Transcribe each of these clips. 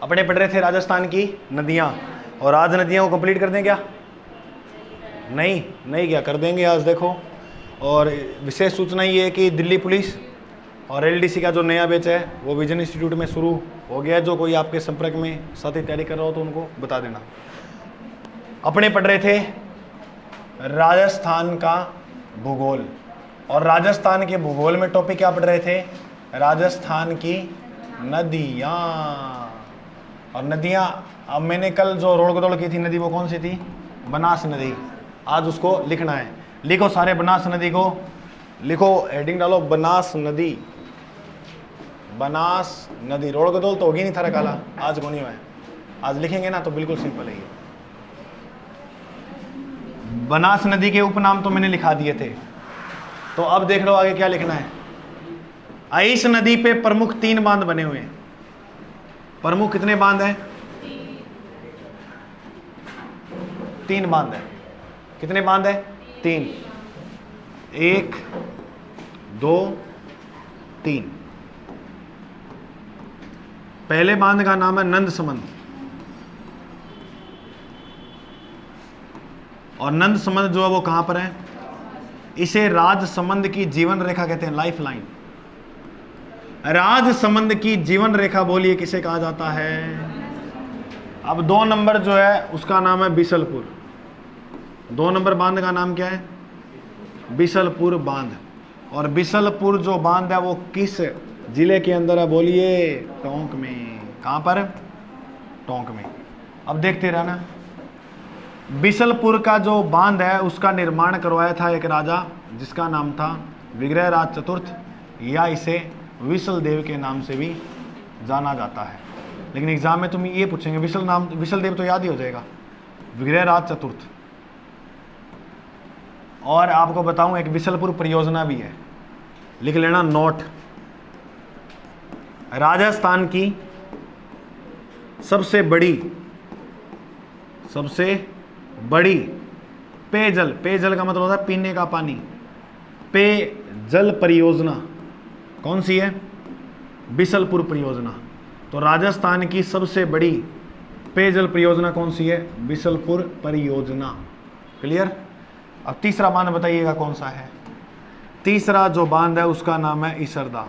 अपने पढ़ रहे थे राजस्थान की नदियाँ, और आज नदियों को कंप्लीट कर दें क्या? नहीं क्या कर देंगे आज, देखो। और विशेष सूचना ये है कि दिल्ली पुलिस और एलडीसी का जो नया बैच है वो विजन इंस्टीट्यूट में शुरू हो गया है। जो कोई आपके संपर्क में साथी तैयारी कर रहा हो तो उनको बता देना। अपने पढ़ रहे थे राजस्थान का भूगोल, और राजस्थान के भूगोल में टॉपिक क्या पढ़ रहे थे? राजस्थान की नदियाँ। और नदियाँ, अब मैंने कल जो रोड़ गदौड़ की थी नदी वो कौन सी थी? बनास नदी। आज उसको लिखना है। लिखो सारे बनास नदी को, लिखो, हेडिंग डालो बनास नदी। बनास नदी। रोड़ गदौल तो होगी नहीं थारा काला, आज को नहीं हुआ है। आज लिखेंगे ना तो बिल्कुल सिंपल है ये। बनास नदी के उपनाम तो मैंने लिखा दिए थे, तो अब देख लो आगे क्या लिखना है। इस नदी पे प्रमुख 3 बांध बने हुए हैं। प्रमुख कितने बांध हैं? 3 बांध है। कितने बांध है? 3। 1 2 3। पहले बांध का नाम है नंद समंद, और नंद समंद जो है वो कहां पर है? इसे राजसमंद की जीवन रेखा कहते हैं, लाइफ लाइन। राजसमंद की जीवन रेखा बोलिए किसे कहा जाता है? अब 2 नंबर जो है उसका नाम है बिसलपुर। 2 नंबर बांध का नाम क्या है? बिसलपुर बांध। और बिसलपुर जो बांध है वो किस जिले के अंदर है? बोलिए टोंक में। कहां पर? टोंक में। अब देखते रहना। बिसलपुर का जो बांध है उसका निर्माण करवाया था एक राजा जिसका नाम था विग्रहराज चतुर्थ, या इसे विसल देव के नाम से भी जाना जाता है। लेकिन एग्जाम में तुम ये पूछेंगे विसल देव तो याद ही हो जाएगा, विग्रहराज चतुर्थ। और आपको बताऊं एक बिसलपुर परियोजना भी है, लिख लेना नोट। राजस्थान की सबसे बड़ी पेयजल का मतलब होता है पीने का पानी, पेयजल परियोजना कौन सी है? बिसलपुर परियोजना। तो राजस्थान की सबसे बड़ी पेयजल परियोजना कौन सी है? बिसलपुर परियोजना। क्लियर? अब तीसरा बांध बताइएगा कौन सा है? तीसरा जो बांध है उसका नाम है इसरदा।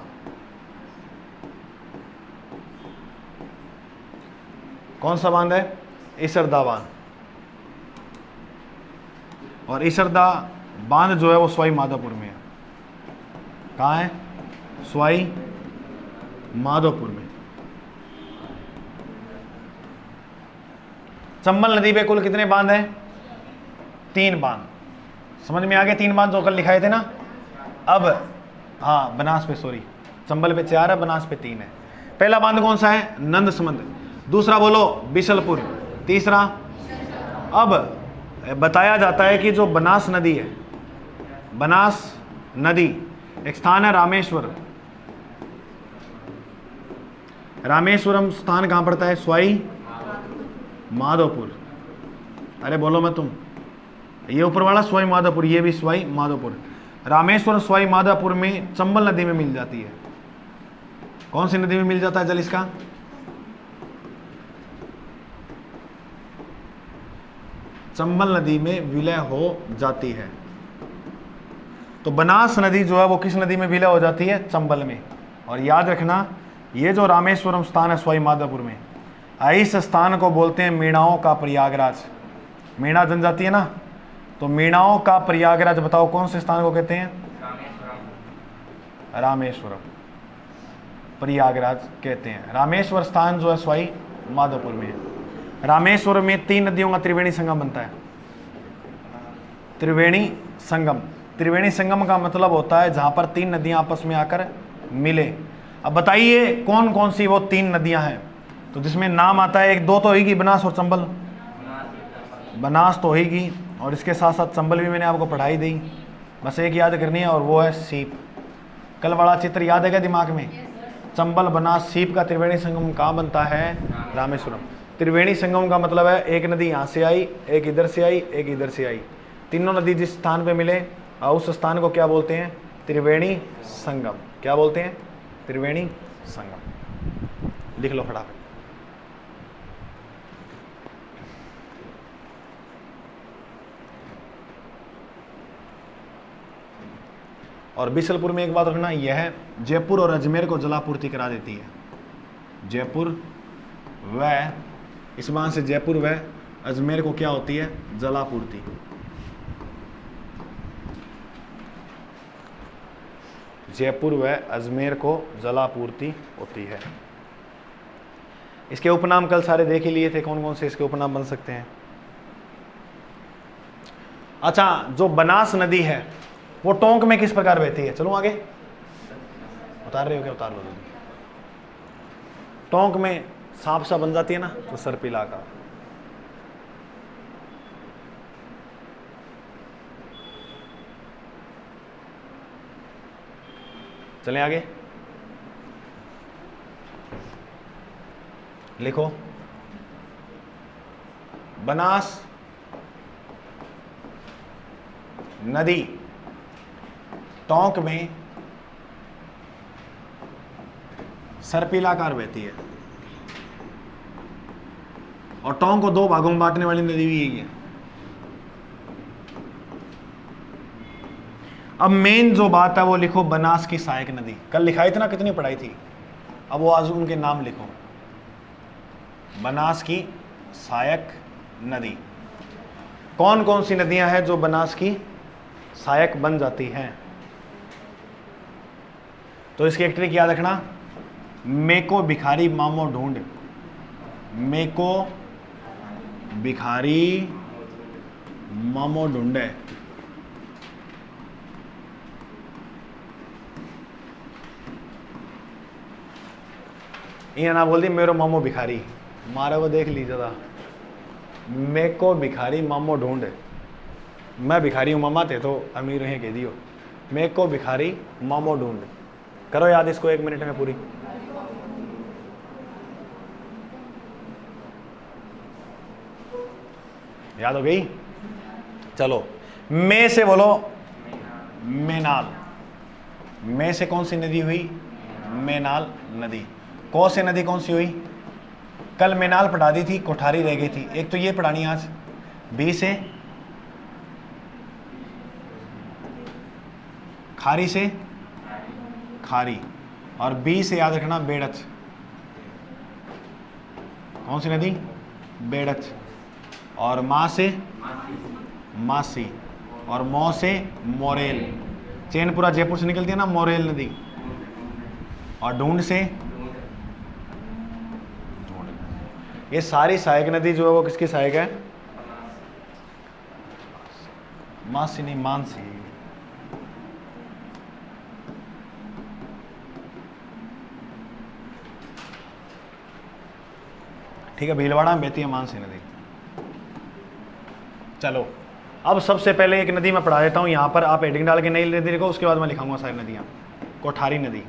कौन सा बांध है? इसरदा बांध। और इसरदा बांध जो है वो सवाई माधोपुर में है। कहाँ है? सवाई माधोपुर में। चंबल नदी पे कुल कितने बांध हैं? 3 बांध। समझ में आ गए? 3 बांध जो कल लिखाए थे ना। अब हाँ, बनास पे सॉरी, चंबल पे 4 है, बनास पे 3 है। पहला बांध कौन सा है? नंद समंद। दूसरा बोलो बिसलपुर। तीसरा, अब बताया जाता है कि जो बनास नदी है, बनास नदी, एक स्थान है रामेश्वर। रामेश्वरम स्थान कहां पड़ता है? सवाई माधोपुर। अरे बोलो मत तुम, ये ऊपर वाला सवाई माधोपुर, ये भी सवाई माधोपुर। रामेश्वर सवाई माधोपुर में चंबल नदी में मिल जाती है। कौन सी नदी में मिल जाता है जल इसका? चंबल नदी में विलय हो जाती है। तो बनास नदी जो है वो किस नदी में विलय हो जाती है? चंबल में। और याद रखना, ये जो रामेश्वरम स्थान है सवाई माधोपुर में, इस स्थान को बोलते हैं मीणाओं का प्रयागराज। मीणा जनजाति है ना, तो मीणाओं का प्रयागराज बताओ कौन से स्थान को कहते हैं? रामेश्वरम प्रयागराज कहते हैं। रामेश्वर स्थान जो है सवाई माधोपुर में है। रामेश्वर में 3 नदियों का त्रिवेणी संगम बनता है। त्रिवेणी संगम। त्रिवेणी संगम का मतलब होता है जहां पर 3 नदियां आपस में आकर मिले। अब बताइए कौन कौन सी वो 3 नदियां हैं? तो जिसमें नाम आता है, 1 2 तो होगी बनास और चंबल। बनास तो होगी, और इसके साथ साथ चंबल भी मैंने आपको पढ़ाई दी। बस एक याद करनी है, और वो है सीप। कल वाला चित्र याद है क्या दिमाग में? चंबल बनास सीप का त्रिवेणी संगम कहाँ बनता है? रामेश्वरम। त्रिवेणी संगम का मतलब है एक नदी यहाँ से आई, एक इधर से आई, एक इधर से आई। तीनों नदी जिस स्थान पे मिले उस स्थान को क्या बोलते हैं? त्रिवेणी संगम। क्या बोलते हैं? त्रिवेणी संगम। लिख लो फटाफट। और बिसलपुर में एक बात रखना, यह जयपुर और अजमेर को जलापूर्ति करा देती है। जयपुर व इस बात से जयपुर व अजमेर को क्या होती है? जलापूर्ति। जयपुर व अजमेर को जलापूर्ति होती है। इसके उपनाम कल सारे देख ही लिए थे, कौन कौन से इसके उपनाम बन सकते हैं। अच्छा, जो बनास नदी है वो टोंक में किस प्रकार बहती है? चलो आगे, उतार रहे हो क्या? उतार लो। टोंक में सांप सा बन जाती है ना, तो सर्पिला का। चलें आगे, लिखो बनास नदी टोंक में सर्पिलाकार बहती है, और टोंक को दो भागों में बांटने वाली नदी भी यही है। अब मेन जो बात है वो लिखो बनास की सहायक नदी। कल लिखाई थी ना, कितनी पढ़ाई थी, अब वो आज उनके नाम लिखो। बनास की सहायक नदी, कौन कौन सी नदियां हैं जो बनास की सहायक बन जाती हैं? तो इसकी एक ट्रिक याद रखना, मेको भिखारी मामो ढूंढ। मेको भिखारी मामो ढूंढे। ये ना बोल दी मेरो मामो भिखारी, मारे वो देख लीजिए था। मेको भिखारी मामो ढूंढ, मैं भिखारी हूँ मामा थे तो अमीर हैं कह दियो। मेको भिखारी मामो ढूंढ, करो याद इसको 1 मिनट में पूरी। याद हो गई? चलो, मे से बोलो मेनाल। मे से कौन सी नदी हुई? मेनाल नदी। कौ से नदी कौन सी हुई? कल मेनाल पढ़ा दी थी, कोठारी रह गई थी, एक तो ये पढ़ानी आज। बी से खारी से खारी, और बी से याद रखना बेड़च। कौन सी नदी? बेड़च। और माँ से मासी, और मौ से मोरेल। चैनपुरा जयपुर से निकलती है ना, मोरेल नदी। और ढूंढ से, ये सारी सहायक नदी जो है वो किसकी सहायक है? मासी नहीं, मानसी। ठीक है, भीलवाड़ा में बहती है मानसी नदी। चलो, अब सबसे पहले एक नदी मैं पढ़ा देता हूं, यहां पर आप हेडिंग डाल के नई नदी लिखो, उसके बाद मैं लिखाऊंगा सारी नदियां। कोठारी नदी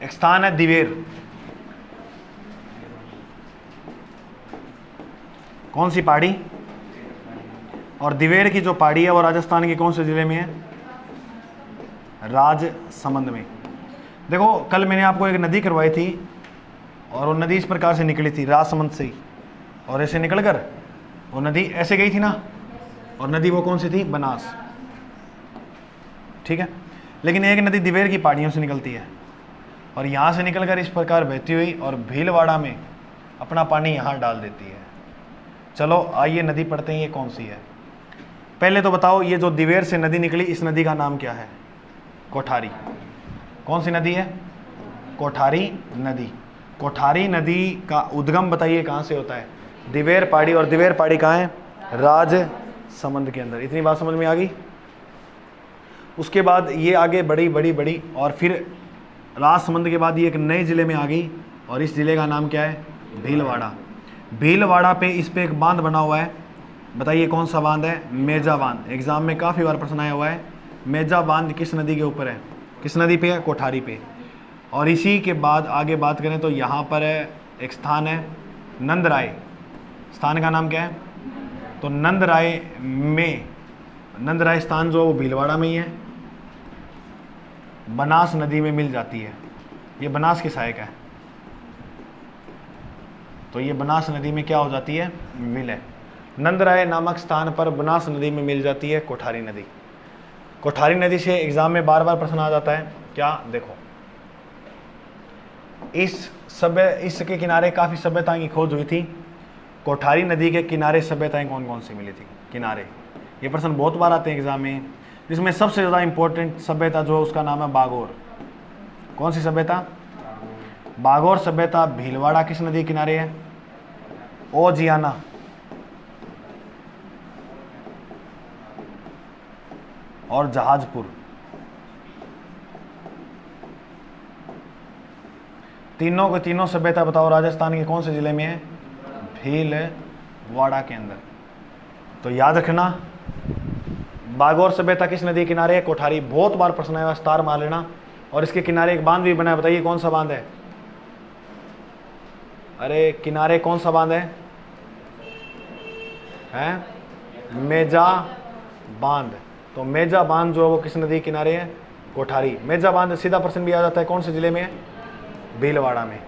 एक स्थान है दिवेर। कौन सी पहाड़ी? और दिवेर की जो पहाड़ी है वो राजस्थान के कौन से जिले में है? राजसमंद में। देखो, कल मैंने आपको एक नदी करवाई थी और वो नदी इस प्रकार से निकली थी राजसमंद से ही, और ऐसे निकल कर वो नदी ऐसे गई थी ना, और नदी वो कौन सी थी? बनास। ठीक है, लेकिन एक नदी दिवेर की पहाड़ियों से निकलती है और यहाँ से निकलकर इस प्रकार बहती हुई और भीलवाड़ा में अपना पानी यहाँ डाल देती है। चलो आइए नदी पढ़ते हैं, ये कौन सी है। पहले तो बताओ, ये जो दिवेर से नदी निकली, इस नदी का नाम क्या है? कोठारी। कौन सी नदी है? कोठारी नदी। कोठारी नदी का उद्गम बताइए कहाँ से होता है? दिवेर पहाड़ी। और दिवेर पहाड़ी कहाँ है? राजसमंद के अंदर। इतनी बात समझ में आ गई? उसके बाद ये आगे बड़ी और फिर राजसमंद के बाद ये एक नए ज़िले में आ गई, और इस ज़िले का नाम क्या है? भीलवाड़ा। भीलवाड़ा पे इस पे एक बांध बना हुआ है, बताइए कौन सा बांध है? मेजा बांध। एग्जाम में काफ़ी बार प्रश्न आया हुआ है। मेजा बांध किस नदी के ऊपर है? किस नदी पे है? कोठारी पे। और इसी के बाद आगे बात करें तो यहाँ पर है एक स्थान है नंदराय। स्थान का नाम क्या है? तो नंदराय में, नंदराय स्थान जो है वो भीलवाड़ा में ही है, बनास नदी में मिल जाती है। ये बनास की सहायक है, तो ये बनास नदी में क्या हो जाती है? विलय। नंदराय नामक स्थान पर बनास नदी में मिल जाती है कोठारी नदी। कोठारी नदी से एग्जाम में बार बार प्रश्न आ जाता है क्या, देखो इसके किनारे काफी सभ्यताएं की खोज हुई थी। कोठारी नदी के किनारे सभ्यताएं कौन कौन सी मिली थी किनारे, ये प्रश्न बहुत बार आते हैं एग्जाम में। जिसमें सबसे ज्यादा इंपॉर्टेंट सभ्यता जो है उसका नाम है बागोर। कौन सी सभ्यता, बागोर सभ्यता। भीलवाड़ा किस नदी के किनारे है, ओजियाना। और जहाजपुर, तीनों के तीनों सभ्यता बताओ राजस्थान के कौन से जिले में है, भीलवाड़ा के अंदर। तो याद रखना बागोर सभ्यता किस नदी के किनारे है, कोठारी। बहुत बार प्रश्न आया, स्टार मार लेना। और इसके किनारे एक बांध भी बना है, बताइए कौन सा बांध है, अरे किनारे कौन सा बांध है, मेजा बांध। तो मेजा बांध जो है वो किस नदी के किनारे है, कोठारी। मेजा बांध सीधा प्रश्न भी आ जाता है, कौन से जिले में है, भीलवाड़ा में।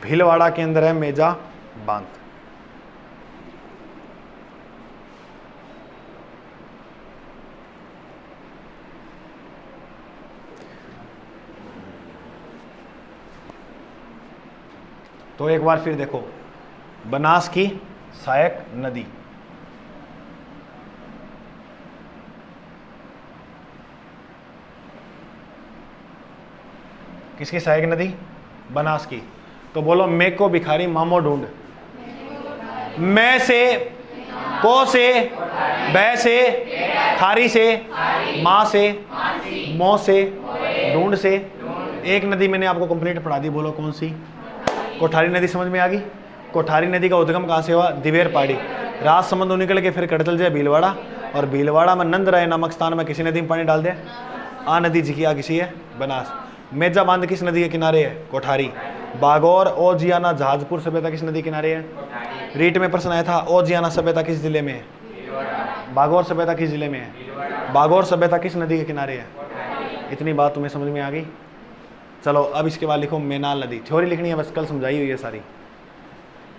भीलवाड़ा के अंदर है मेजा बांध। तो एक बार फिर देखो, बनास की सहायक नदी, किसकी सहायक नदी, बनास की। तो बोलो मैं को भिखारी मामो ढूंढ, मैं से, को से, बै से, खारी से, माँ से, मो से, ढूंढ से। एक नदी मैंने आपको कंप्लीट पढ़ा दी, बोलो कौन सी, कोठारी नदी। समझ में आ गई। कोठारी नदी का उद्गम कहाँ से हुआ, दिवेर पहाड़ी। राजसमंद निकल के फिर कटतल जाए भीलवाड़ा, और भीलवाड़ा में नंदराय नामक स्थान में किसी नदी में पानी डाल दे, आ नदी जी की आ किसी है, बनास। मेजा बांध किस नदी के किनारे है, कोठारी। बागौर ओजियाना जहाजपुर सभ्यता किस नदी किनारे है। रीट में प्रश्न आया था ओजियाना सभ्यता किस जिले में है, बागौर सभ्यता किस जिले में है, बागौर सभ्यता किस नदी के किनारे है। इतनी बात तुम्हें समझ में आ गई। चलो अब इसके बाद लिखो मेनाल नदी। थ्योरी लिखनी है बस, कल समझाई हुई है सारी।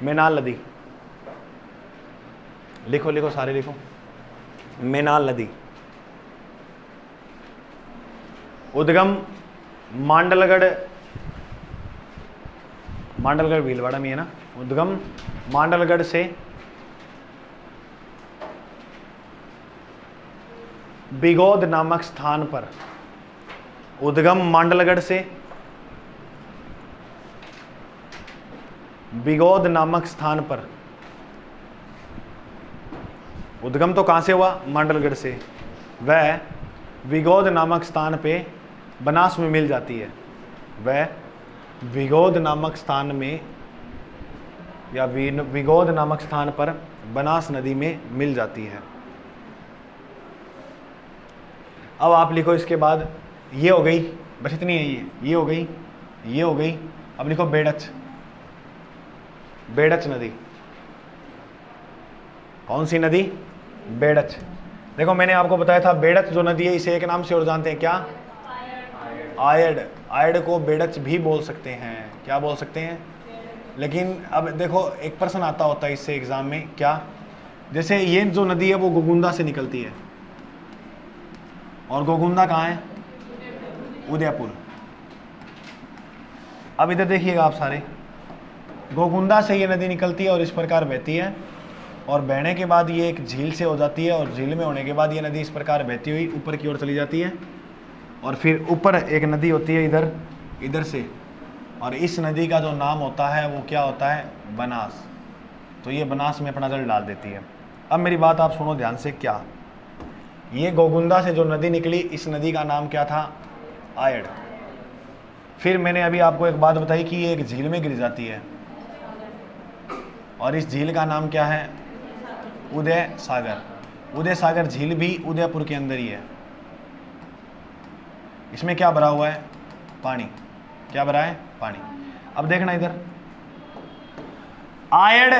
मेनाल नदी लिखो, लिखो सारे लिखो। मेनाल नदी उद्गम मांडलगढ़, मांडलगढ़ भीलवाड़ा में है ना। उद्गम मांडलगढ़ से बिगोद नामक स्थान पर, उद्गम मांडलगढ़ से बिगोद नामक स्थान पर। उद्गम तो कहां से हुआ, मांडलगढ़ से। वह विगोद नामक स्थान पे बनास में मिल जाती है। वह विगोद नामक स्थान में या विगोद नामक स्थान पर बनास नदी में मिल जाती है। अब आप लिखो इसके बाद, ये हो गई, बस इतनी है, ये हो गई, ये हो गई। अब लिखो बेड़च, बेड़च नदी। कौन सी नदी, बेड़च। देखो मैंने आपको बताया था बेड़च जो नदी है इसे एक नाम से और जानते हैं क्या, आयड। आयड को बेड़च भी बोल सकते हैं, क्या बोल सकते हैं। लेकिन अब देखो एक प्रश्न आता होता है इससे एग्जाम में, क्या, जैसे ये जो नदी है वो गोगुंदा से निकलती है, और गोगुंदा कहाँ है, उदयपुर। अब इधर देखिएगा आप सारे, गोगुंदा से ये नदी निकलती है और इस प्रकार बहती है, और बहने के बाद ये एक झील से हो जाती है, और झील में होने के बाद ये नदी इस प्रकार बहती हुई ऊपर की ओर चली जाती है, और फिर ऊपर एक नदी होती है इधर, इधर से, और इस नदी का जो नाम होता है वो क्या होता है, बनास। तो ये बनास में अपना जल डाल देती है। अब मेरी बात आप सुनो ध्यान से, क्या ये गोगुंदा से जो नदी निकली इस नदी का नाम क्या था, आयड। फिर मैंने अभी आपको एक बात बताई कि ये एक झील में गिर जाती है, और इस झील का नाम क्या है, उदय सागर। उदय सागर झील भी उदयपुर के अंदर ही है। इसमें क्या भरा हुआ है, पानी। क्या भरा है, पानी। अब देखना इधर, आयड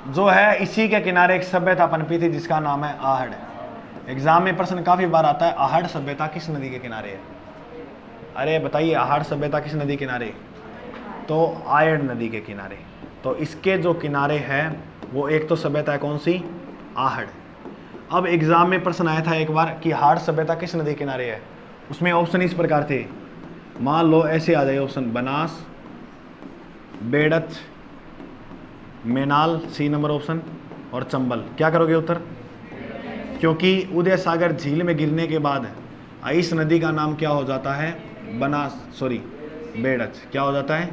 जो है इसी के किनारे एक सभ्यता पनपी थी जिसका नाम है आहड़। एग्जाम में प्रश्न काफी बार आता है, आहड़ सभ्यता किस नदी के किनारे है। अरे बताइए आहड़ सभ्यता किस नदी के किनारे, तो आयड नदी के किनारे। तो इसके जो किनारे हैं वो एक तो सभ्यता है कौन सी, आहड़। अब एग्जाम में प्रश्न आया था एक बार कि हाड़ सभ्यता किस नदी किनारे है। उसमें ऑप्शन इस प्रकार थे, मान लो ऐसे आ जाए option, Banas, Berach, Menal, C number option, और चंबल। क्या करोगे उत्तर? क्योंकि उदय सागर झील में गिरने के बाद इस नदी का नाम क्या हो जाता है? बेड़च। क्या हो जाता है?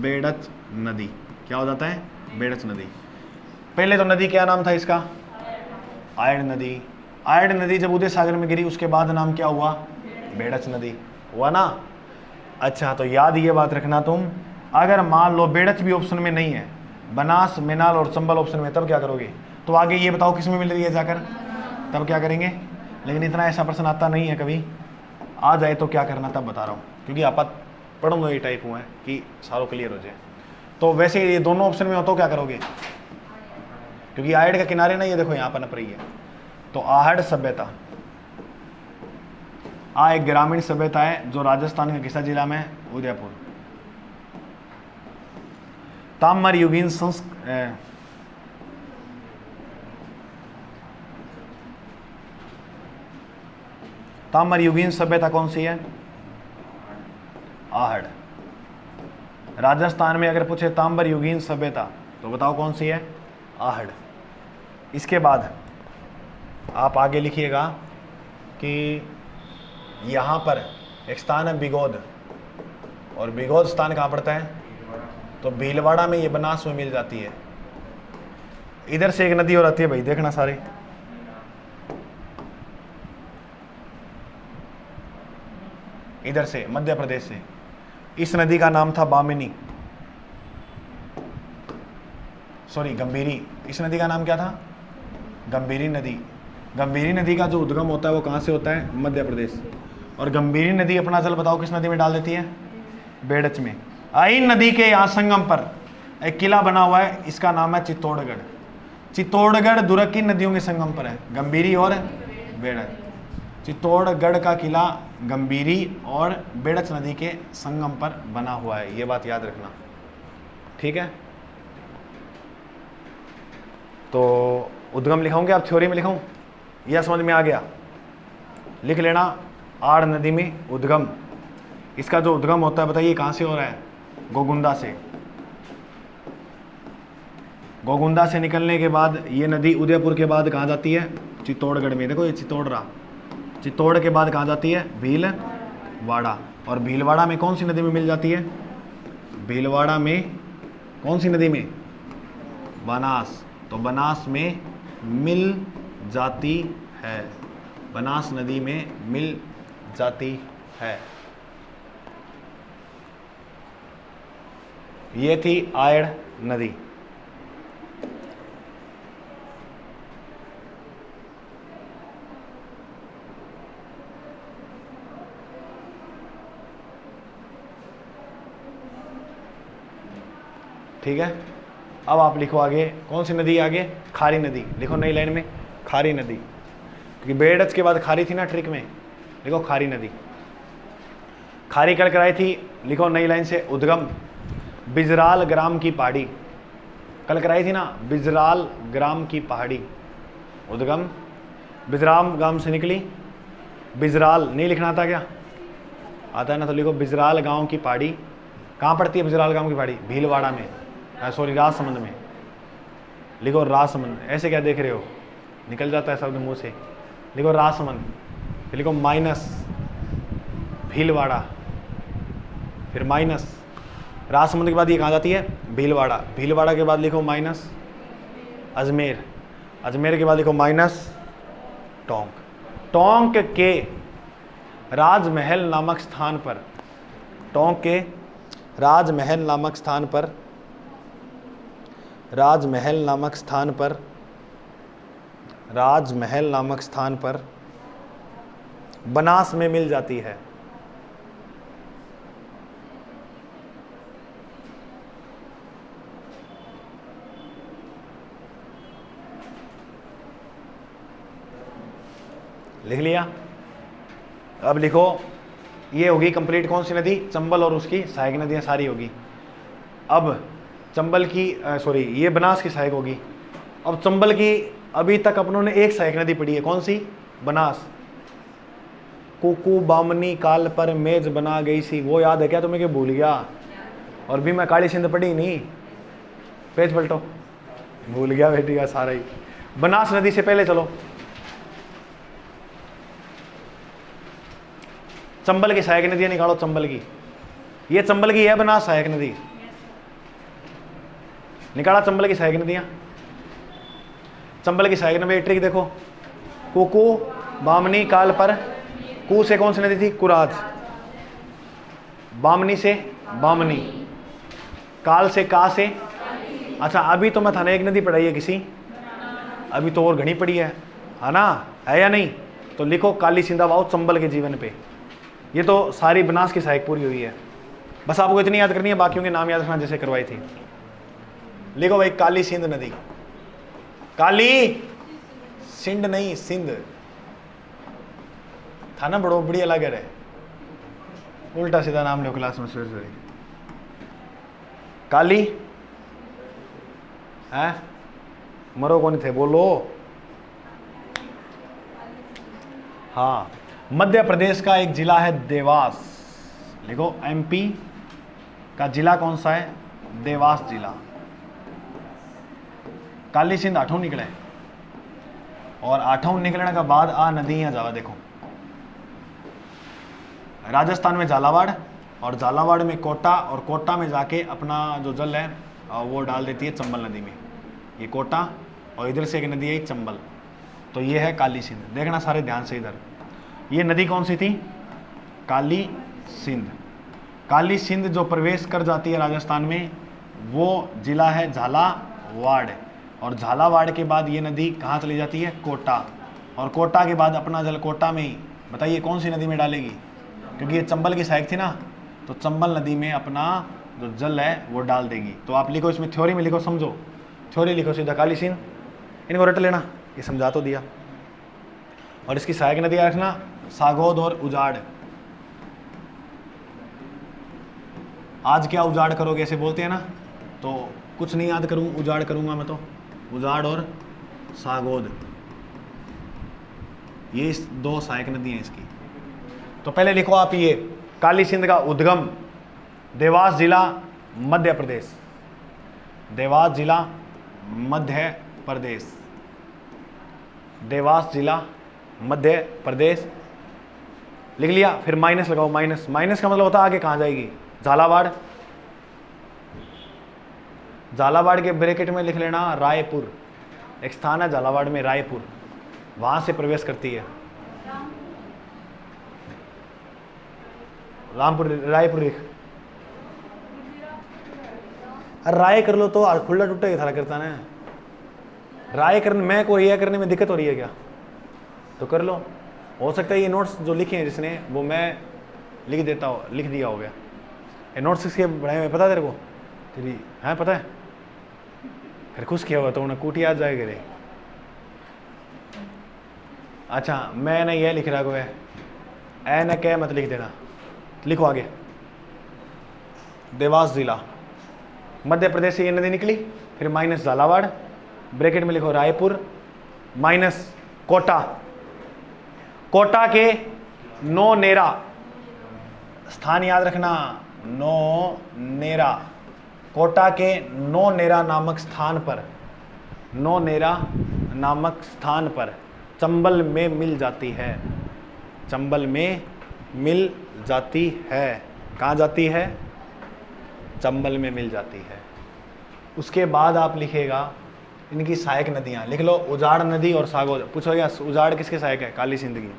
बेड़च नदी। क्या हो जाता है? बेड़च नदी। पहले तो नदी क्या नाम था इसका? आयड़ नदी। आयड़ नदी जब उदय सागर में गिरी उसके बाद नाम क्या हुआ? बेड़च नदी हुआ ना। अच्छा, तो याद ये बात रखना तुम, अगर मान लो बेड़च भी ऑप्शन में नहीं है, बनास, मेनाल और चंबल ऑप्शन में, तब क्या करोगे? तो आगे ये बताओ किस में मिल रही है जाकर, तब क्या करेंगे? लेकिन इतना ऐसा प्रश्न आता नहीं है, कभी आ जाए तो क्या करना तब बता रहा हूँ, क्योंकि आप पढ़ो ये टाइप हुआ है कि सारों क्लियर हो जाए। तो वैसे ये दोनों ऑप्शन में हो तो क्या करोगे? क्योंकि आहड़ का किनारे ना, ये देखो यहाँ पर नप रही है, तो आहड़ सभ्यता एक ग्रामीण सभ्यता है जो राजस्थान के किसा जिला में है? उदयपुर। ताम्र युगीन ताम्र युगीन सभ्यता कौन सी है? आहड़। राजस्थान में अगर पूछे ताम्र युगीन सभ्यता तो बताओ कौन सी है? आहड़। इसके बाद आप आगे लिखिएगा कि यहाँ पर एक स्थान है बिगोद, और बिगोद स्थान कहाँ पड़ता है? तो भीलवाड़ा में, ये बनास में मिल जाती है। इधर से एक नदी और आती है भाई, देखना सारे, इधर से मध्य प्रदेश से। इस नदी का नाम था बामिनी, सॉरी गंभीरी। इस नदी का नाम क्या था? गंभीरी नदी। गंभीरी नदी का जो उद्गम होता है वो कहाँ से होता है? मध्य प्रदेश। और गंभीरी नदी अपना जल बताओ किस नदी में डाल देती है? बेड़च में। आई नदी के यहाँ संगम पर एक किला बना हुआ है, इसका नाम है चित्तौड़गढ़। चित्तौड़गढ़ दुर्ग की नदियों के संगम पर है, गंभीरी और बेड़च। चित्तौड़गढ़ का किला गंभीरी और बेड़च नदी के संगम पर बना हुआ है, ये बात याद रखना, ठीक है। तो उद्गम लिखाऊंगे, आप थ्योरी में लिखाऊं? यह समझ में आ गया? लिख लेना, आड़ नदी में उद्गम। इसका जो उद्गम होता है बताइए कहाँ से हो रहा है? गोगुंदा से। गोगुंदा से निकलने के बाद ये नदी उदयपुर के बाद कहाँ जाती है? चित्तौड़गढ़ में। देखो ये चित्तौड़ रहा, चित्तौड़ के बाद कहाँ जाती है? भीलवाड़ा। और भीलवाड़ा में कौन सी नदी में मिल जाती है? भीलवाड़ा में कौन सी नदी में? बनास। तो बनास में मिल जाती है, बनास नदी में मिल जाती है। ये थी आयड़ नदी। ठीक है, अब आप लिखो आगे, कौन सी नदी आगे? खारी नदी। लिखो नई लाइन में खारी नदी, क्योंकि बेड़च के बाद खारी थी ना ट्रिक में। लिखो खारी नदी। खारी कल कराई थी, लिखो नई लाइन से उद्गम बिजराल ग्राम की पहाड़ी। कल कराई थी ना, बिजराल ग्राम की पहाड़ी। उद्गम बिजराम ग्राम से निकली, बिजराल नहीं लिखना आता क्या? आता है ना, तो लिखो बिजराल गांव की पहाड़ी। कहाँ पड़ती है बिजराल गांव की पहाड़ी? भीलवाड़ा में, सॉरी राजसमंद में। लिखो राजसमंद। ऐसे क्या देख रहे हो, निकल जाता है शब्द मुंह से। लिखो राजसमंद, फिर लिखो माइनस भीलवाड़ा, फिर माइनस राजसमंद के बाद ये कहाँ जाती है? भीलवाड़ा। भीलवाड़ा के बाद लिखो माइनस अजमेर। अजमेर के बाद लिखो माइनस टोंक। टोंक के राजमहल नामक स्थान पर, टोंक के राजमहल नामक स्थान पर, राजमहल नामक स्थान पर, राजमहल नामक स्थान पर बनास में मिल जाती है। लिख लिया? अब लिखो, ये होगी कंप्लीट कौन सी नदी? चंबल और उसकी सहायक नदियां सारी होगी। अब चंबल की सॉरी ये बनास की सहायक होगी। अब चंबल की अभी तक अपनों ने एक सहायक नदी पढ़ी है, कौन सी? बनास। कुकू बामनी काल पर मेज बना गई सी, वो याद है क्या तुम्हें कि भूल गया? और भी मैं काली सिंध पढ़ी नहीं, पेज पलटो, भूल गया बेटी का सारा ही। बनास नदी से पहले चलो, चंबल की सहायक नदियां निकालो। चंबल की, ये चंबल की है बनास सहायक नदी, निकाला चंबल की सहायक नदियां। चंबल की सहायक नदी ट्रिक देखो, कुकू बामनी काल पर, कू से कौन सी नदी थी? कुराज। बामनी से बामनी, काल से का से। अच्छा अभी तो मैं थाने एक नदी पढ़ाई है किसी, अभी तो और घनी पड़ी है ना, है या नहीं? तो लिखो काली सिंधा वाओ चंबल के जीवन पे। ये तो सारी बनास की सहायक पूरी हुई है, बस आपको इतनी याद करनी है, बाकियों के नाम याद रखना जैसे करवाई थी। लिखो भाई काली सिंध नदी, काली सिंध नहीं सिंध, था ना बड़ो बढ़िया लगे रहे, उल्टा सीधा नाम लो क्लास में सवेरे। काली है, मरो कौन थे बोलो? हाँ, मध्य प्रदेश का एक जिला है देवास। लिखो एमपी का जिला कौन सा है? देवास जिला। काली सिंध आठों निकले, और आठों निकलने के बाद आ नदी यहाँ जावा देखो, राजस्थान में झालावाड़, और झालावाड़ में कोटा, और कोटा में जाके अपना जो जल है वो डाल देती है चंबल नदी में। ये कोटा, और इधर से एक नदी है चंबल, तो ये है काली सिंध। देखना सारे ध्यान से इधर, ये नदी कौन सी थी? काली सिंध। काली सिंध जो प्रवेश कर जाती है राजस्थान में, वो जिला है झालावाड़, और झालावाड़ के बाद ये नदी कहाँ चली जाती है? कोटा, और कोटा के बाद अपना जल कोटा में ही, बताइए कौन सी नदी में डालेगी? क्योंकि ये चंबल की सहायक थी ना, तो चंबल नदी में अपना जो जल है वो डाल देगी। तो आप लिखो इसमें, थ्योरी में लिखो, समझो थ्योरी लिखो सीधा, काली सिंध, इनको रट लेना, ये समझा तो दिया। और इसकी सहायक नदी रखना सागौद और उजाड़। आज क्या उजाड़ करोगे ऐसे बोलते हैं ना, तो कुछ नहीं याद करूँ, उजाड़ करूँगा मैं तो, उजाड़ और सागौद, ये दो सहायक नदी हैं इसकी। तो पहले लिखो आप ये, काली सिंध का उद्गम देवास जिला मध्य प्रदेश, देवास जिला मध्य प्रदेश, देवास जिला मध्य प्रदेश, लिख लिया। फिर माइनस लगाओ, माइनस, माइनस का मतलब होता है आगे कहाँ जाएगी? झालावाड़, झालावाड़ के ब्रैकेट में लिख लेना रायपुर, एक स्थान है झालावाड़ में रायपुर, वहां से प्रवेश करती है। रामपुर, रायपुर लिख, राय कर लो तो खुला टूटा थारा करता ना, राय करने में को यह करने में दिक्कत हो रही है क्या? तो कर लो, हो सकता है ये नोट्स जो लिखे हैं जिसने, वो मैं लिख देता हो, लिख दिया हो गया। ये नोट्स किसके बनाए हुए पता है तेरे को? तेरी है पता है? फिर खुश किया हुआ तो उन्हें कूटी आ जाएगी रे। अच्छा मैंने यह लिख रहा है, ए न क्या मत लिख देना, लिखो आगे। देवास जिला मध्य प्रदेश से ये नदी निकली, फिर माइनस झालावाड़, ब्रैकेट में लिखो रायपुर, माइनस कोटा, कोटा के नो नेरा, स्थान याद रखना, नो नेरा, कोटा के नो नेरा नामक स्थान पर, नो नेरा नामक स्थान पर चंबल में मिल जाती है, चंबल में मिल जाती है। कहाँ जाती है? चंबल में मिल जाती है। उसके बाद आप लिखेगा इनकी सहायक नदियाँ, लिख लो उजाड़ नदी और सागौद। पूछोगे उजाड़ किसके सहायक है? काली सिंध की।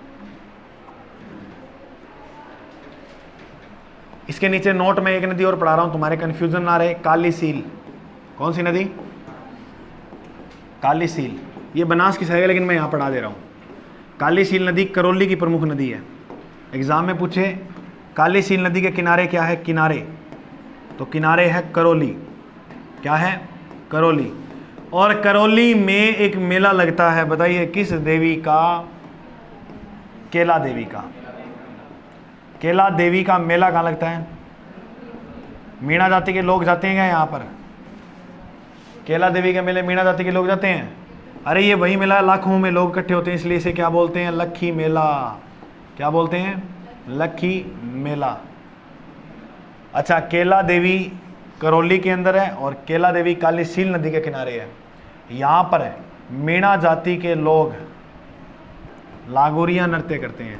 इसके नीचे नोट में एक नदी और पढ़ा रहा हूं, तुम्हारे कंफ्यूजन ना रहे, काली सील। कौन सी नदी? काली सील। ये बनास की सहायक है लेकिन मैं यहाँ पढ़ा दे रहा हूँ। काली सील नदी करौली की प्रमुख नदी है। एग्जाम में पूछे काली सील नदी के किनारे क्या है? किनारे, तो किनारे है करौली। क्या है? करौली। और करौली में एक मेला लगता है, बताइए किस देवी का? केला देवी का। केला देवी का मेला कहाँ लगता है? मीणा जाति के लोग जाते हैं क्या यहाँ पर? केला देवी के मेले मीणा जाति के लोग जाते हैं? अरे ये वही मेला लाखों में लोग इकट्ठे होते हैं, इसलिए इसे क्या बोलते हैं? लक्खी मेला। क्या बोलते हैं? लक्खी मेला। अच्छा, केला देवी करौली के अंदर है और केला देवी कालीसील नदी के किनारे है। यहाँ पर मीणा जाति के लोग लागोरिया नृत्य करते हैं।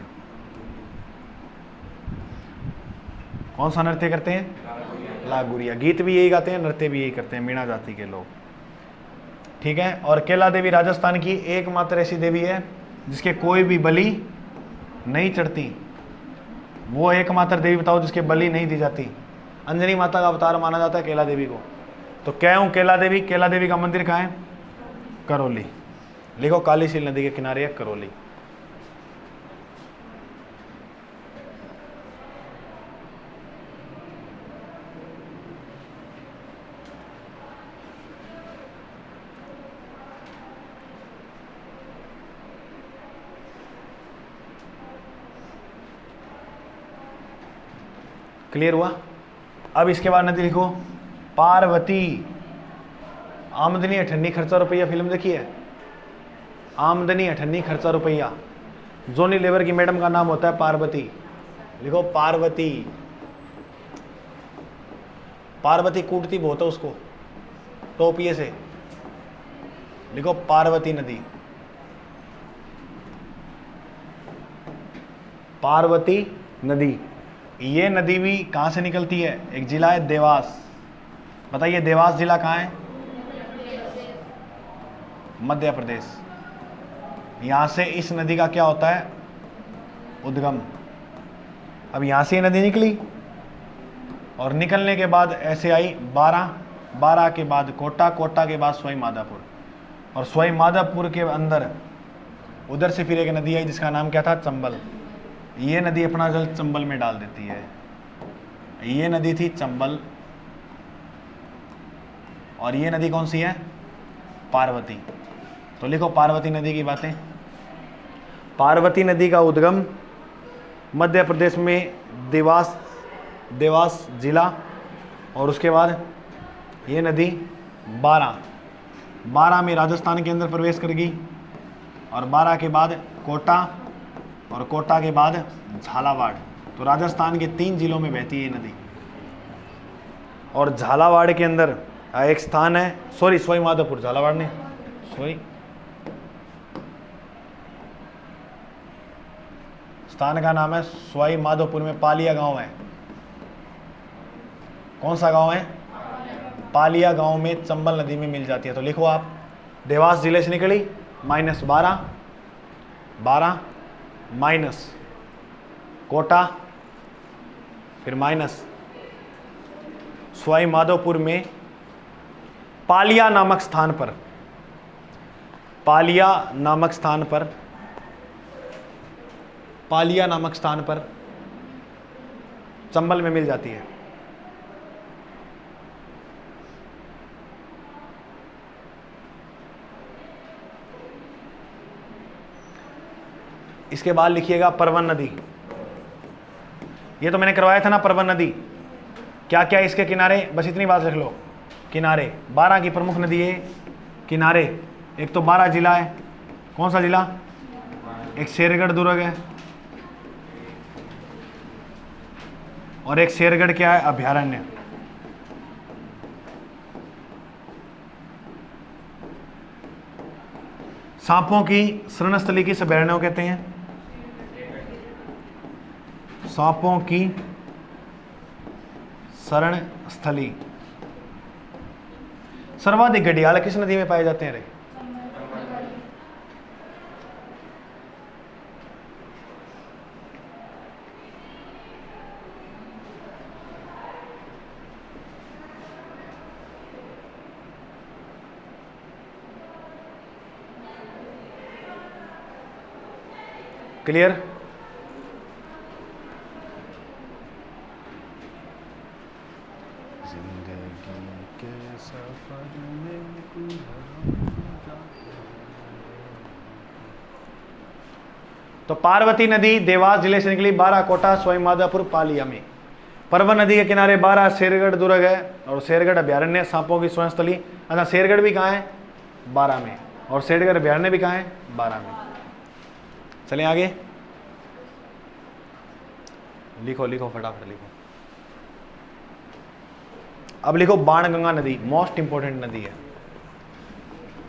कौन सा नृत्य करते हैं? लागोरिया। गीत भी यही गाते हैं, नृत्य भी यही करते हैं मीणा जाति के लोग। ठीक है। और केला देवी राजस्थान की एकमात्र ऐसी देवी है जिसके कोई भी बलि नहीं चढ़ती। वो एकमात्र देवी बताओ जिसके बलि नहीं दी जाती। अंजनी माता का अवतार माना जाता है केला देवी को। तो क्या हूँ केला देवी? केला देवी का मंदिर कहाँ है? करौली। लिखो, कालीसील नदी के किनारे है करौली। क्लियर हुआ? अब इसके बाद नदी लिखो पार्वती। आमदनी अठन्नी खर्चा रुपया फिल्म देखी है? आमदनी अठन्नी खर्चा रुपया। जोनी लेवर की मैडम का नाम होता है पार्वती। लिखो पार्वती। पार्वती कूटती बहुत है उसको टोपिए से। लिखो पार्वती नदी। पार्वती नदी। ये नदी भी कहाँ से निकलती है? एक जिला है देवास। बताइए देवास जिला कहाँ है? मध्य प्रदेश। यहाँ से इस नदी का क्या होता है? उद्गम। अब यहाँ से ये नदी निकली और निकलने के बाद ऐसे आई बारह के बाद कोटा के बाद सवाई माधोपुर, और सवाई माधोपुर के अंदर उधर से फिर एक नदी आई जिसका नाम क्या था? चंबल। ये नदी अपना जल चंबल में डाल देती है। ये नदी थी चंबल, और ये नदी कौन सी है? पार्वती। तो लिखो पार्वती नदी की बातें। पार्वती नदी का उद्गम मध्य प्रदेश में देवास जिला, और उसके बाद ये नदी बारह में राजस्थान के अंदर प्रवेश करेगी, और 12 के बाद कोटा, और कोटा के बाद झालावाड़। तो राजस्थान के 3 जिलों में बहती है ये नदी। और झालावाड़ के अंदर एक स्थान है, सवाई माधोपुर, झालावाड़ ने स्थान का नाम है सवाई माधोपुर में पालिया गांव है। कौन सा गांव है? पालिया गांव में चंबल नदी में मिल जाती है। तो लिखो आप, देवास जिले से निकली -12 माइनस कोटा, फिर माइनस सवाई माधोपुर में पालिया नामक स्थान पर चंबल में मिल जाती है। इसके बाद लिखिएगा परवन नदी। ये तो मैंने करवाया था ना, परवन नदी। क्या क्या इसके किनारे? बस इतनी बात रख लो, किनारे। 12 की प्रमुख नदी है किनारे। एक तो 12 जिला है। कौन सा जिला? एक शेरगढ़ दुर्ग है, और एक शेरगढ़ क्या है? अभयारण्य। सांपों की शरणस्थली किस अभयारण्य को कहते हैं? सांपों की शरण स्थली। सर्वाधिक घड़ियाल किस नदी में पाए जाते हैं? रे क्लियर? तो पार्वती नदी देवास जिले से निकली, 12 कोटा, सवाई माधोपुर, पालिया में। परवन नदी के किनारे 12 शेरगढ़ दुर्ग है, और शेरगढ़ अभयारण्य, सांपों की स्वयंस्थली। अच्छा, शेरगढ़ भी कहाँ है? 12 में। और सेठगढ़ अभ्यारण्य भी कहाँ है? बारां में। चलें आगे, लिखो लिखो फटाफट लिखो। अब लिखो बाणगंगा नदी, मोस्ट इंपॉर्टेंट नदी है।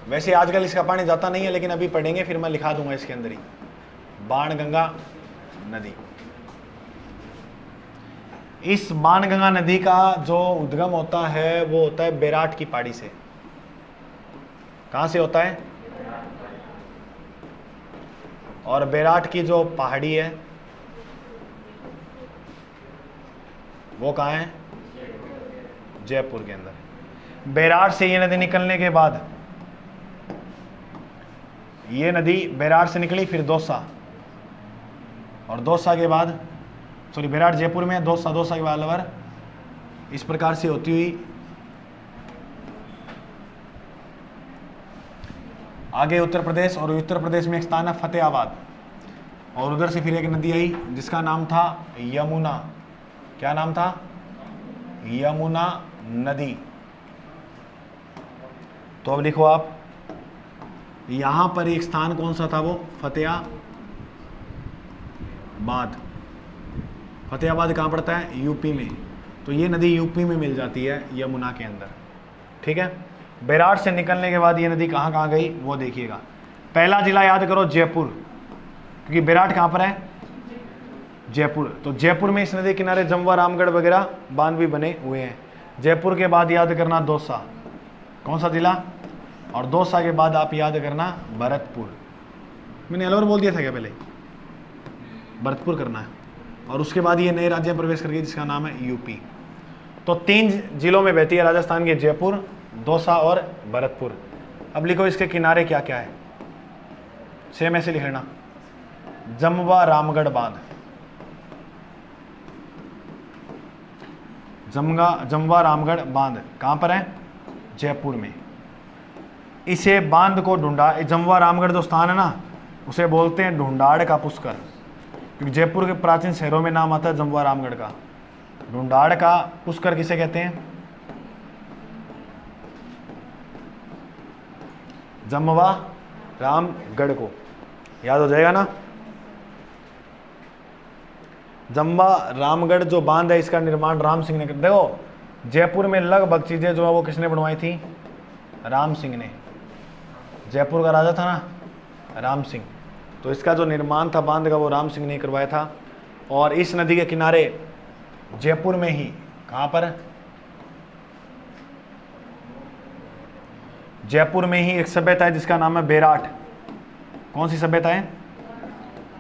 वैसे आजकल इसका पानी जाता नहीं है, लेकिन अभी पढ़ेंगे फिर मैं लिखा दूंगा इसके अंदर ही। बाणगंगा नदी, इस बाणगंगा नदी का जो उद्गम होता है वो होता है बैराट की पहाड़ी से। कहां से होता है? और बैराट की जो पहाड़ी है वो कहाँ है? जयपुर के अंदर। बैराट से ये नदी निकलने के बाद, ये नदी बैराट से निकली, फिर दौसा, और दौसा के बाद, सॉरी बैराट जयपुर में, दौसा, दौसा के बाद अलवर, इस प्रकार से होती हुई आगे उत्तर प्रदेश, और उत्तर प्रदेश में एक स्थान है फतेहाबाद, और उधर से फिर एक नदी आई जिसका नाम था यमुना। क्या नाम था? यमुना नदी। तो अब लिखो आप, यहां पर एक स्थान कौन सा था? वो फतेहाबाद। फतेहाबाद कहाँ पड़ता है? यूपी में। तो ये नदी यूपी में मिल जाती है यमुना के अंदर, ठीक है। बैराट से निकलने के बाद ये नदी कहाँ कहाँ गई वो देखिएगा। पहला जिला याद करो जयपुर, क्योंकि बैराट कहाँ पर है? जयपुर। तो जयपुर में इस नदी किनारे जमवा, रामगढ़ वगैरह बांध भी बने हुए हैं। जयपुर के बाद याद करना दौसा, कौन सा जिला? और दौसा के बाद आप याद करना भरतपुर। मैंने अलवर बोल दिया था क्या पहले? भरतपुर करना है। और उसके बाद ये नए राज्य में प्रवेश कर गई जिसका नाम है यूपी। तो 3 जिलों में बहती है राजस्थान के, जयपुर, दौसा और भरतपुर। अब लिखो इसके किनारे क्या क्या है, सेम ऐसे लिख लेना। जमवा रामगढ़ बांध, जमवा रामगढ़ बांध कहाँ पर है? जयपुर में। इसे बांध को ढूंढा, जमवा रामगढ़ जो स्थान है ना, उसे बोलते हैं ढूंढाड़ का पुष्कर, क्योंकि जयपुर के प्राचीन शहरों में नाम आता है जमवा रामगढ़ का। ढूंढाड़ का पुष्कर किसे कहते हैं? जमवा रामगढ़ को। याद हो जाएगा ना? जमवा रामगढ़ जो बांध है, इसका निर्माण राम सिंह ने कर। देखो जयपुर में लगभग चीजें जो है वो किसने बनवाई थी? राम सिंह ने। जयपुर का राजा था ना राम सिंह, तो इसका जो निर्माण था बांध का वो राम सिंह ने करवाया था। और इस नदी के किनारे जयपुर में ही, कहाँ पर? जयपुर में ही एक सभ्यता है जिसका नाम है बैराट। कौन सी सभ्यता है?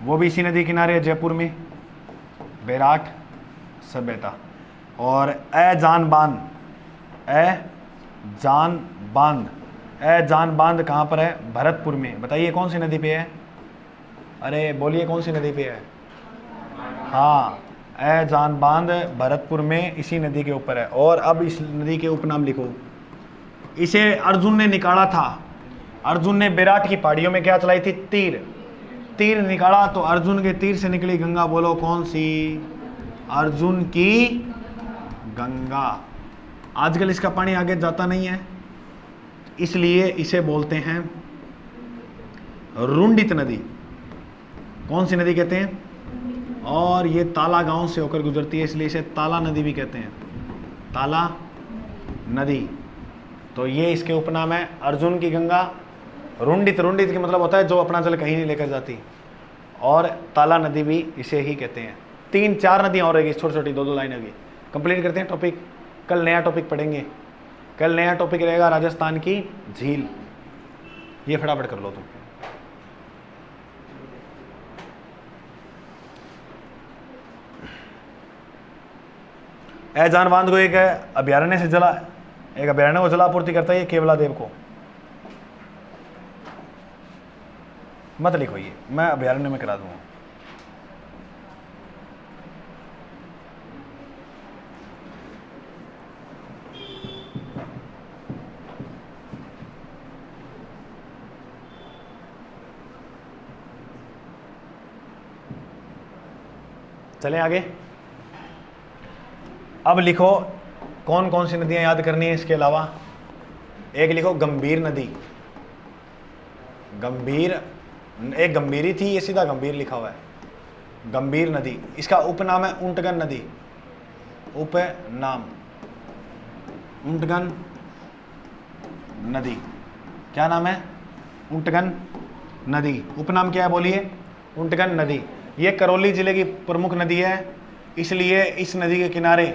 वो भी इसी नदी किनारे है जयपुर में, बैराट सभ्यता। और अजान बांध, अजान बांध कहाँ पर है? भरतपुर में। बताइए कौन सी नदी पे है? अरे बोलिए कौन सी नदी पे है? हाँ, अजान बांध भरतपुर में, इसी नदी के ऊपर है। और अब इस नदी के उपनाम लिखो। इसे अर्जुन ने निकाला था। अर्जुन ने बैराट की पहाड़ियों में क्या चलाई थी? तीर निकाला, तो अर्जुन के तीर से निकली गंगा। बोलो कौन सी? अर्जुन की गंगा। आजकल इसका पानी आगे जाता नहीं है, इसलिए इसे बोलते हैं रुंडित नदी। कौन सी नदी कहते हैं? और ये ताला गांव से होकर गुजरती है, इसलिए इसे ताला नदी भी कहते हैं, ताला नदी। तो ये इसके उपनाम है, अर्जुन की गंगा। रुंडित के मतलब होता है जो अपना जल कहीं नहीं लेकर जाती, और ताला नदी भी इसे ही कहते हैं। 3-4 नदियाँ और रहेगी, छोटी छोटी 2-2 लाइनें की। कंप्लीट करते हैं टॉपिक। कल नया टॉपिक पढ़ेंगे। कल नया टॉपिक रहेगा राजस्थान की झील। ये फटाफट कर लो तुम। अजान बांध को एक अभ्यारण्य से एक अभ्यारण्य को जलापूर्ति करता है, ये केवला देव को। मत लिखो ये, मैं अभ्यारण्य में करा दूंगा। चलें आगे। अब लिखो कौन कौन सी नदियां याद करनी है इसके अलावा। एक लिखो गंभीर नदी। गंभीर, एक गंभीरी थी, ये सीधा गंभीर लिखा हुआ है। गंभीर नदी, इसका उपनाम है ऊंटगन नदी। उपनाम ऊंटगन नदी, क्या नाम है? ऊंटगन नदी। उपनाम क्या है बोलिए? ऊंटगन नदी। ये करौली जिले की प्रमुख नदी है, इसलिए इस नदी के किनारे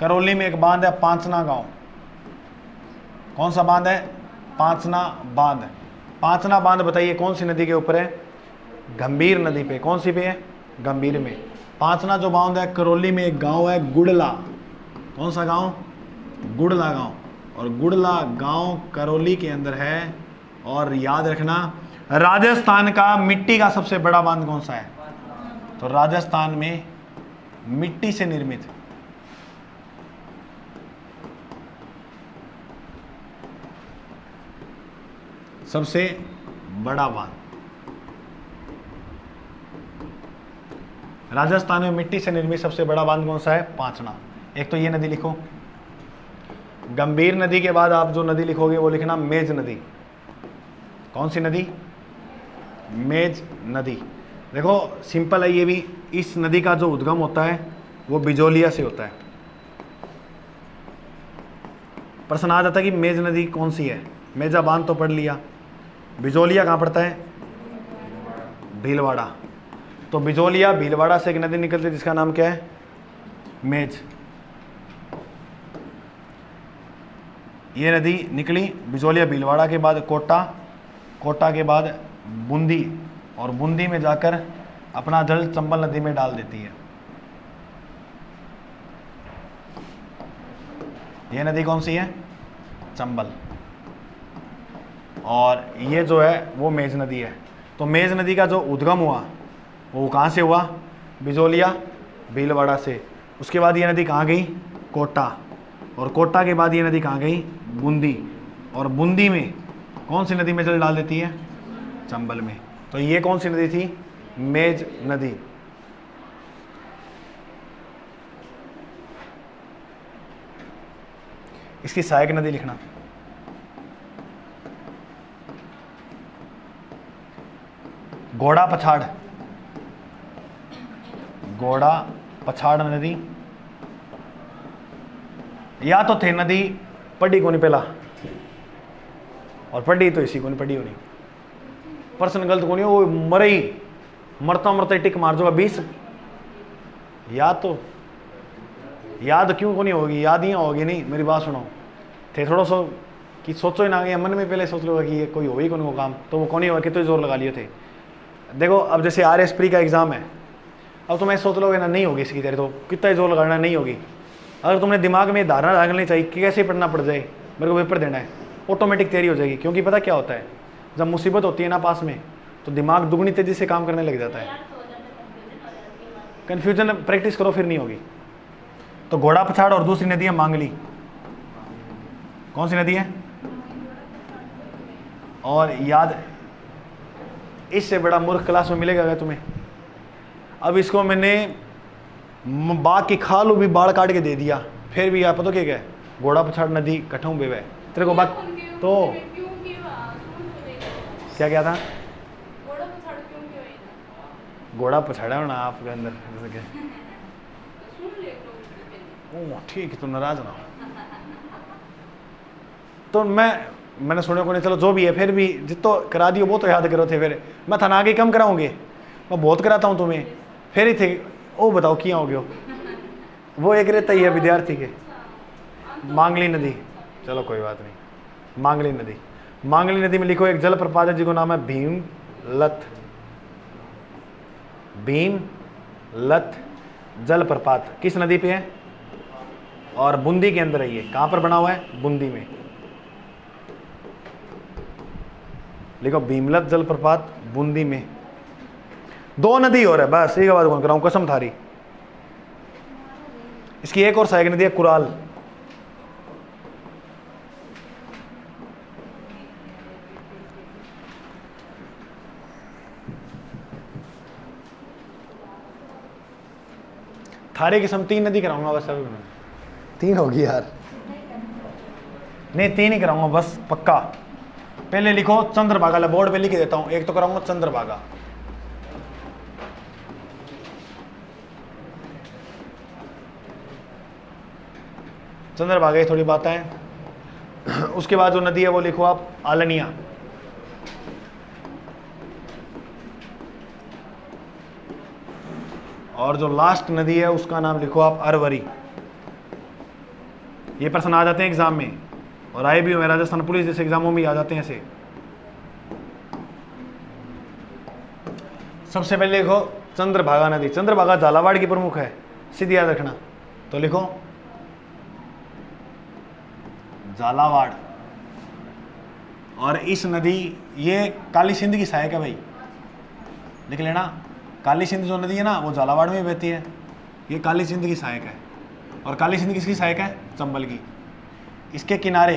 करौली में एक बांध है, पांचना गांव। कौन सा बांध है? पांचना बांध। पांचना बांध बताइए कौन सी नदी के ऊपर है? गंभीर नदी पे। कौन सी पे है? गंभीर में। पांचना जो बांध है, करौली में एक गांव है गुड़ला। कौन सा गांव? गुड़ला गांव। और गुड़ला गांव करौली के अंदर है। और याद रखना, राजस्थान का मिट्टी का सबसे बड़ा बांध कौन सा है? तो राजस्थान में मिट्टी से निर्मित सबसे बड़ा बांध, राजस्थान में मिट्टी से निर्मित सबसे बड़ा बांध कौन सा है? पांचना। एक तो ये नदी लिखो। गंभीर नदी के बाद आप जो नदी लिखोगे वो लिखना मेज नदी। कौन सी नदी? मेज नदी। देखो सिंपल है ये भी। इस नदी का जो उद्गम होता है वो बिजोलिया से होता है। प्रश्न आ जाता है कि मेज नदी कौन सी है? मेजा बांध तो पढ़ लिया। बिजोलिया कहाँ पड़ता है? भीलवाड़ा। तो बिजोलिया भीलवाड़ा से एक नदी निकलती है जिसका नाम क्या है? मेज। ये नदी निकली बिजोलिया भीलवाड़ा के बाद कोटा, कोटा के बाद बूंदी, और बूंदी में जाकर अपना जल चंबल नदी में डाल देती है। ये नदी कौन सी है? चंबल। और ये जो है वो मेज नदी है। तो मेज नदी का जो उद्गम हुआ वो कहाँ से हुआ? बिजोलिया भीलवाड़ा से। उसके बाद ये नदी कहाँ गई? कोटा। और कोटा के बाद ये नदी कहाँ गई? बूंदी। और बूंदी में कौन सी नदी में जल डाल देती है? चंबल में। तो ये कौन सी नदी थी? मेज नदी। इसकी सहायक नदी लिखना। घोड़ा पछाड़, घोड़ा पछाड़ नदी। या तो थे नदी पढ़ी को नहीं पहला, और पढ़ी तो इसी को नहीं पढ़ी होनी। पर्सन गलत को नहीं, वो मरई मरता मरता टिक मार जोगा 20। याद क्यों को नहीं होगी? याद ही होगी नहीं। मेरी बात सुनो, थे थोड़ा सो कि सोचो ही ना गया मन में, पहले सोच लो कि ये कोई हो ही को काम, तो वो कौन ही होगा, कितने जोर लगा लिए थे। देखो अब जैसे RS प्री का एग्जाम है, अब तुम्हें सोच लोगे ना नहीं होगी इसकी तैयारी, तो कितना ही जोर लगाना नहीं होगी। अगर तुमने दिमाग में धारणा रखनी चाहिए कि कैसे पढ़ना पड़ जाए, मेरे को पेपर देना है, ऑटोमेटिक तैयारी हो जाएगी। क्योंकि पता क्या होता है, जब मुसीबत होती है ना पास में, तो दिमाग दुगनी तेजी से काम करने लग जाता है। कन्फ्यूजन प्रैक्टिस करो फिर नहीं होगी। तो घोड़ा पछाड़ और दूसरी नदी है मांगली। कौन सी नदी है? और याद, इससे बड़ा मूर्ख क्लास में मिलेगा क्या तुम्हें? अब इसको मैंने बाघ की खाल भी बाढ़ काट के दे दिया, फिर भी यार पता क्या है? घोड़ा पछाड़ नदी कठों बेवे तेरे को बात तो क्या था? घोड़ा पछाड़ा होना आपके अंदर ठीक है, तो नाराज ना। तो मैंने सुने को नहीं, चलो जो भी है, फिर भी जितो करा दियो वो तो याद करो थे। फिर मैं थाना आगे कम कराऊंगे, मैं बहुत कराता हूँ तुम्हें, फिर ही थे। ओ बताओ किया हो गया? वो एक रहता ही है विद्यार्थी के। मांगली नदी, चलो कोई बात नहीं। मांगली नदी, मांगली नदी में लिखो एक जल प्रपात है जिसका नाम है भीमलत। भीमलत जल प्रपात किस नदी पे है? और बूंदी के अंदर है। ये कहाँ पर बना हुआ है? बूंदी में। लिखो भीमलत जल प्रपात बूंदी में। 2 नदी और है बस, एक बात कौन कराऊं, कसम थारी। इसकी एक और सहायक नदी है कुराल। थारे किस्म 3 नदी कराऊंगा बस। 3 होगी यार, नहीं 3 ही कराऊंगा बस पक्का। पहले लिखो चंद्रभागा, बोर्ड पे लिख देता हूं, एक तो कराऊंगा चंद्रभागा। चंद्रभागा थोड़ी बात है। उसके बाद जो नदी है वो लिखो आप आलनिया। और जो लास्ट नदी है उसका नाम लिखो आप अरवरी। ये प्रश्न आ जाते हैं एग्जाम में, और आए भी हुए राजस्थान पुलिस जैसे एग्जामों में आ जाते हैं ऐसे। सबसे पहले लिखो चंद्रभागा नदी। चंद्रभागा झालावाड़ की प्रमुख है, सीधी याद रखना। तो लिखो झालावाड़। और इस नदी, ये काली सिंध की सहायक है भाई, लिख लेना। काली सिंध जो नदी है ना वो झालावाड़ में बहती है, ये काली सिंध की सहायक है। और काली सिंध किसकी सहायक है? चंबल की। इसके किनारे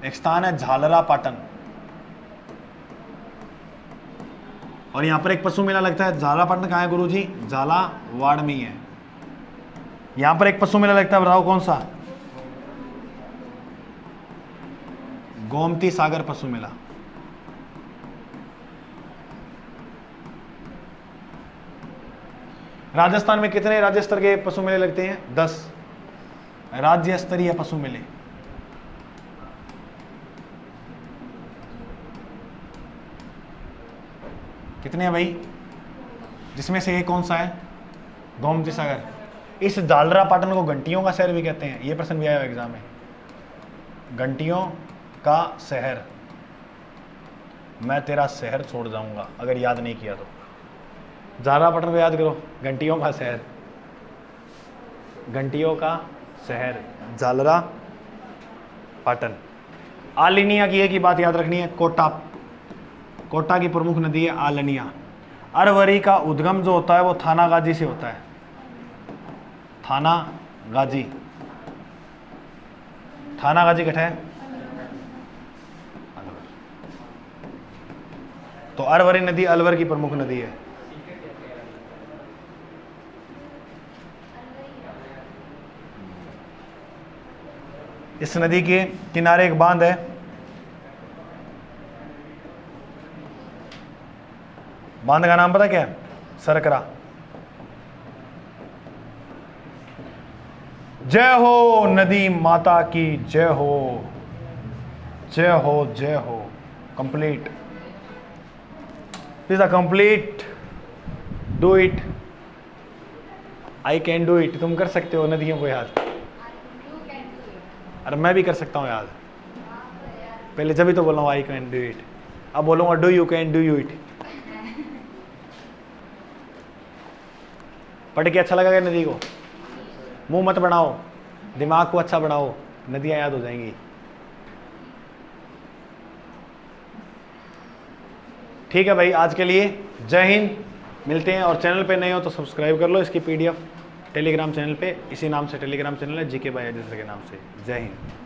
एक स्थान है झालरा पाटन, और यहां पर एक पशु मेला लगता है। झालरा पाटन कहाँ है गुरुजी? झालावाड़ में ही है। यहां पर एक पशु मेला लगता है, बताओ कौन सा? गोमती सागर पशु मेला। राजस्थान में कितने राज्य स्तर के पशु मेले लगते हैं? 10 राज्य स्तरीय पशु मेले। कितने हैं भाई? जिसमें से एक कौन सा है? गोमती सागर। इस झालरा पाटन को घंटियों का शहर भी कहते हैं, ये प्रश्न भी आया एग्जाम में। घंटियों का शहर, मैं तेरा शहर छोड़ जाऊंगा, अगर याद नहीं किया तो झालरा पाटन को याद करो। घंटियों का शहर, घंटियों का शहर झालरा पाटन। आलिनिया की एक ही बात याद रखनी है, कोटा, कोटा की प्रमुख नदी है आलनिया। अरवरी का उद्गम जो होता है वो थानागाजी से होता है, थानागाजी। थानागाजी कट है, तो अरवरी नदी अलवर की प्रमुख नदी है। इस नदी के किनारे एक बांध है, बांध का नाम पता क्या है? सरकरा। जय हो नदी माता की जय हो, जय हो, जय हो। Complete, this is complete. Do it, I can do it. तुम कर सकते हो नदियों को याद। अरे मैं भी कर सकता हूँ याद, पहले जब ही तो बोला हूँ आई कैन डू इट, अब बोलूँगा do you can do you it. पढ़ के अच्छा लगा क्या नदी को? मुंह मत बनाओ, दिमाग को अच्छा बनाओ, नदियाँ याद हो जाएंगी। ठीक है भाई, आज के लिए जय हिंद, मिलते हैं। और चैनल पे नए हो तो सब्सक्राइब कर लो। इसकी PDF टेलीग्राम चैनल पे, इसी नाम से टेलीग्राम चैनल है, GK बाय सर के नाम से। जय हिंद।